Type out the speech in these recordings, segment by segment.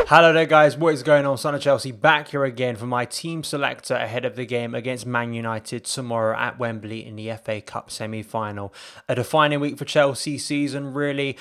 Hello there guys, what is going on? Son of Chelsea back here again for my team selector ahead of the game against Man United tomorrow at Wembley in the FA Cup semi-final. A defining week for Chelsea season really.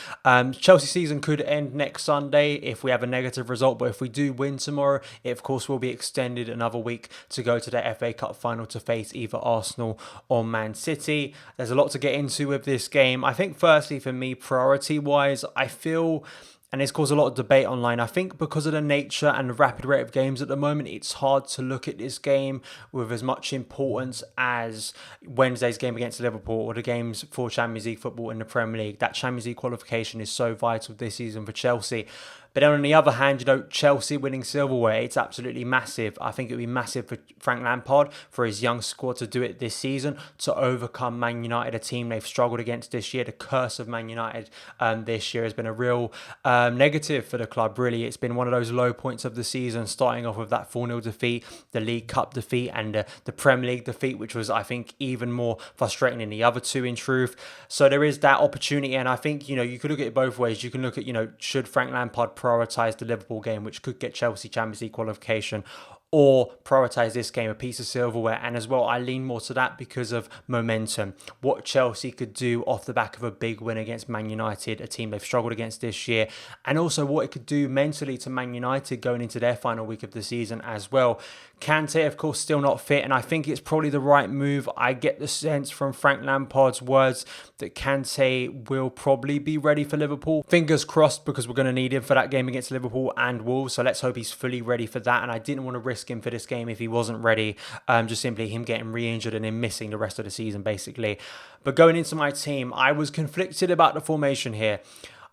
Chelsea season could end next Sunday if we have a negative result, but if we do win tomorrow, it of course will be extended another week to go to the FA Cup final to face either Arsenal or Man City. There's a lot to get into with this game. I think firstly for me, priority wise, I feel, and it's caused a lot of debate online, I think because of the nature and the rapid rate of games at the moment, it's hard to look at this game with as much importance as Wednesday's game against Liverpool or the games for Champions League football in the Premier League. That Champions League qualification is so vital this season for Chelsea. But then on the other hand, Chelsea winning silverware, it's absolutely massive. I think it would be massive for Frank Lampard, for his young squad to do it this season, to overcome Man United, a team they've struggled against this year. The curse of Man United this year has been a real negative for the club, really. It's been one of those low points of the season, starting off with that 4-0 defeat, the League Cup defeat, and the Premier League defeat, which was, I think, even more frustrating than the other two, in truth. So there is that opportunity, and I think, you could look at it both ways. You can look at, should Frank Lampard prioritise the Liverpool game, which could get Chelsea Champions League qualification, or prioritise this game, a piece of silverware. And as well, I lean more to that because of momentum. What Chelsea could do off the back of a big win against Man United, a team they've struggled against this year, and also what it could do mentally to Man United going into their final week of the season as well. KANTE, of course, still not fit, and I think it's probably the right move. I get the sense from Frank Lampard's words that KANTE will probably be ready for Liverpool. Fingers crossed, because we're going to need him for that game against Liverpool and Wolves, so let's hope he's fully ready for that. And I didn't want to risk him for this game if he wasn't ready, just simply him getting re-injured and him missing the rest of the season basically. But going into my team, I was conflicted about the formation here.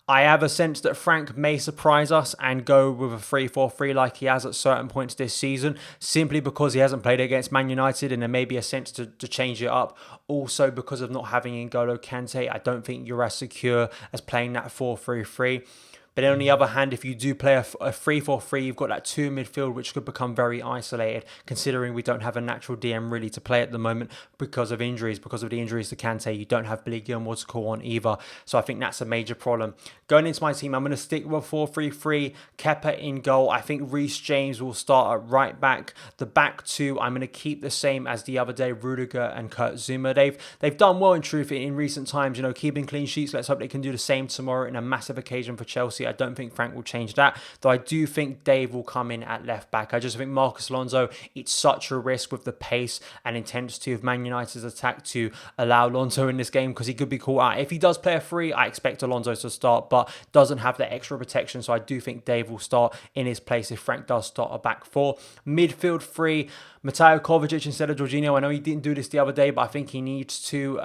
I have a sense that Frank may surprise us and go with a 3-4-3 like he has at certain points this season, simply because he hasn't played against Man United, and there may be a sense to change it up. Also because of not having N'Golo Kante, I don't think you're as secure as playing that 4-3-3. But then on the other hand, if you do play a 3-4-3, you've got that two midfield, which could become very isolated, considering we don't have a natural DM really to play at the moment because of injuries. Because of the injuries to Kante, you don't have Billy Gilmour to call on either. So I think that's a major problem. Going into my team, I'm going to stick with a 4-3-3. Kepa in goal. I think Reece James will start at right back. The back two, I'm going to keep the same as the other day, Rudiger and Kurt Zouma. They've done well, in truth, in recent times, keeping clean sheets. Let's hope they can do the same tomorrow in a massive occasion for Chelsea. I don't think Frank will change that, though I do think Dave will come in at left back. I just think Marcus Alonso, it's such a risk with the pace and intensity of Man United's attack to allow Alonso in this game, because he could be caught out. If he does play a free, I expect Alonso to start, but doesn't have that extra protection, so I do think Dave will start in his place if Frank does start a back four. Midfield three, Mateo Kovacic instead of Jorginho. I know he didn't do this the other day, but I think he needs to,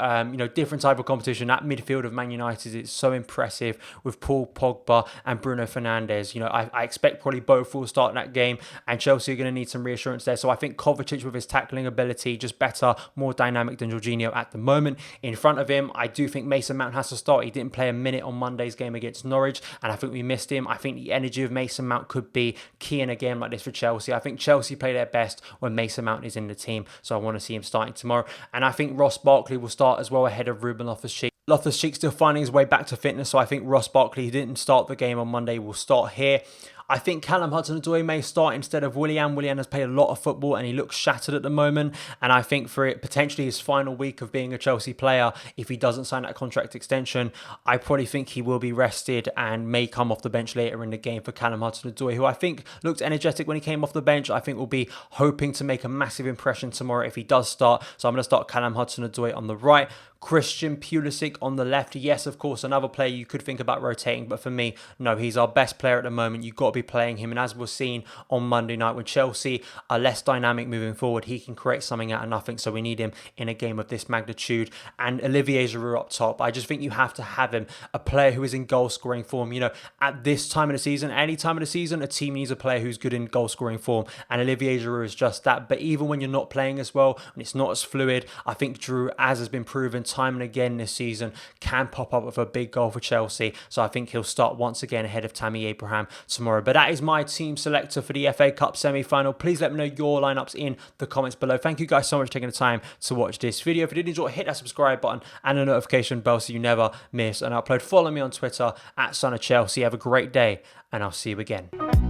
different type of competition. That midfield of Man United is so impressive with Paul Pogba and Bruno Fernandes. I expect probably both will start that game, and Chelsea are going to need some reassurance there. So I think Kovacic, with his tackling ability, just better, more dynamic than Jorginho at the moment. In front of him, I do think Mason Mount has to start. He didn't play a minute on Monday's game against Norwich, and I think we missed him. I think the energy of Mason Mount could be key in a game like this for Chelsea. I think Chelsea play their best when Mason Mount is in the team, so I want to see him starting tomorrow. And I think Ross Barkley will start as well ahead of Ruben Loftus-Cheek. Loftus-Cheek still finding his way back to fitness, so I think Ross Barkley, who didn't start the game on Monday, will start here. I think Callum Hudson-ODOI may start instead of Willian. Willian has played a lot of football and he looks shattered at the moment. And I think for it potentially his final week of being a Chelsea player, if he doesn't sign that contract extension, I probably think he will be rested and may come off the bench later in the game for Callum Hudson-ODOI, who I think looked energetic when he came off the bench. I think will be hoping to make a massive impression tomorrow if he does start. So I'm going to start Callum Hudson-ODOI on the right. Christian Pulisic on the left. Yes, of course, another player you could think about rotating, but for me, no, he's our best player at the moment. You've got to be playing him, and as we're seeing on Monday night, when Chelsea are less dynamic moving forward, he can create something out of nothing, so we need him in a game of this magnitude. And Olivier Giroud up top. I just think you have to have him, a player who is in goal-scoring form. At this time of the season, any time of the season, a team needs a player who's good in goal-scoring form, and Olivier Giroud is just that. But even when you're not playing as well, and it's not as fluid, I think Giroud, as has been proven time and again this season, can pop up with a big goal for Chelsea. So I think he'll start once again ahead of Tammy Abraham tomorrow. But that is my team selector for the FA Cup semi-final. Please let me know your lineups in the comments below. Thank you guys so much for taking the time to watch this video. If you did enjoy, hit that subscribe button and the notification bell so you never miss an upload. Follow me on Twitter at Son of Chelsea. Have a great day, and I'll see you again.